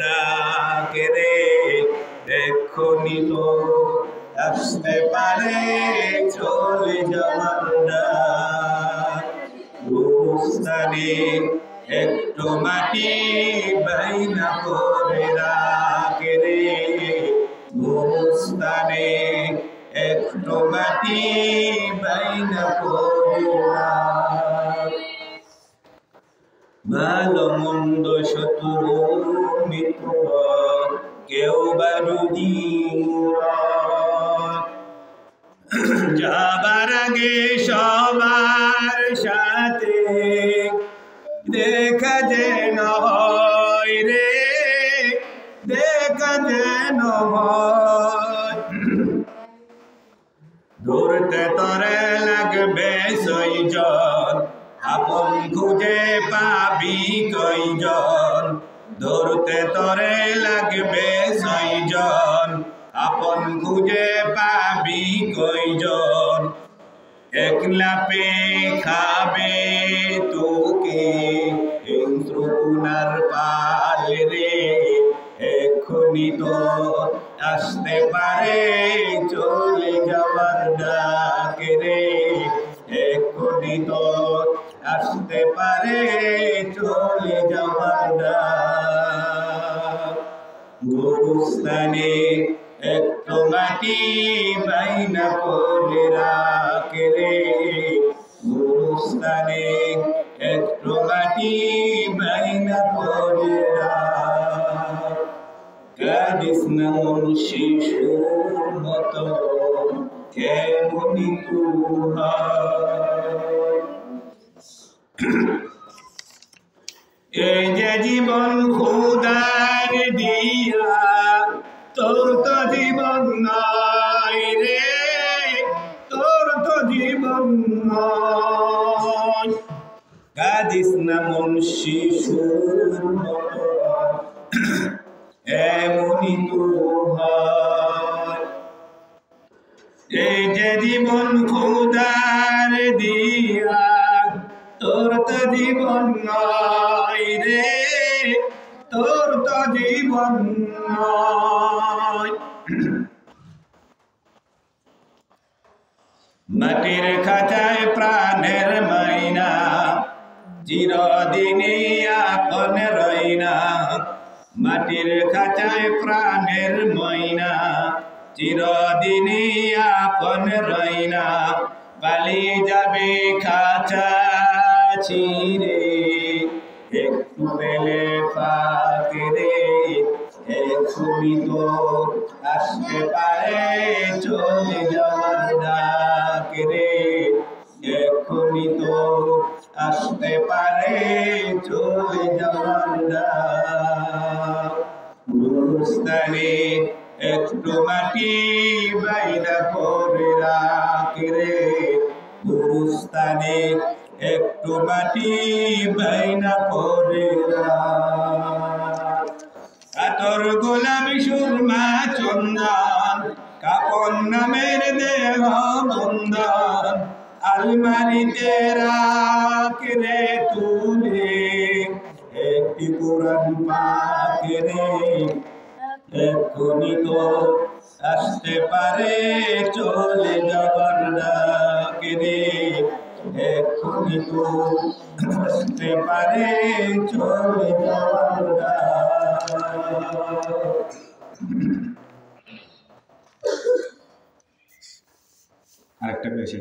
ডাক রে, এক্ষুনি তো আসতে পারে চলে যাওয়ার ডাক। গুরুস্থানে একটু মাটি বাইনা করে রাখ রে, গুরুস্থানে একটু মাটি বাইনা করে রাখ। ভালো মন্দ শত্রু মিত্র কেউ বা যদি যাবার আগে সবার সাথে দেখা যেন হয় রে, দেখা যেন হয়। ধরতে তরে লাগবে সইজন, আপন খুঁজে পাবি কয়জন। ধরতে তরে লাগবে সইজন, আপন খুঁজে পাবি কয়জন। একলা পে খাবে তোকে হিংস্রকুনার পাল রে, এক্ষুনি তো আসতে পারে চলে যাওয়ার ডাক রে, এক্ষুনি তো আসতে পারে চলে যাওয়ার ডাক। গুরুস্থানে একটু মাটি বাইনা করে রাখ রে, গুরুস্থানে একটু মাটি বাইনা করে রাখ। কাঁদিস না মন শিশুর মতো, কেমনি তুই এই যে জীবন খোদার দিয়া, তোর তো জীবন নাই রে, তোর তো জীবন নাই। কাঁদিস না মন শিশুর মতো, এমনি তুই। এই যে জীবন খোদার দিয়া, তোর তো জীবন নাই রে, তোর তো জীবন নাই। মাটির খাঁচায় প্রাণের মাইনা, চিরদিনই আপন রইনা। মাটির খাঁচায় প্রাণের ময়না, চিরদিনই আপন রইনা। পালিয়ে যাবে খাঁচা ছিঁড়ে, একটু পেলে ফাঁক রে, এক্ষুনি তো আসতে পারে চলে যাওয়ার ডাক রে, এক্ষুনি তো আসতে পারে চলে যাওয়ার ডাক। গুরুস্থানে একটু মাটি বাইনা করে রাখ রে, গুরুস্থানে একটু মাটি বাইনা করে রাখ। কাতর গোলাপি সুরমা চন্দন, কাপন নামের দেহ বন্ধন, আলমারিতে রাখ রে তুলে একটি কোরআন পাক রে, এক্ষুনি তো আসতে পারে চলে যাবার ডাক রে, এক্ষুনি তো আসতে পারে চলে যাবার ডাক। আরেকটা পেয়েছে।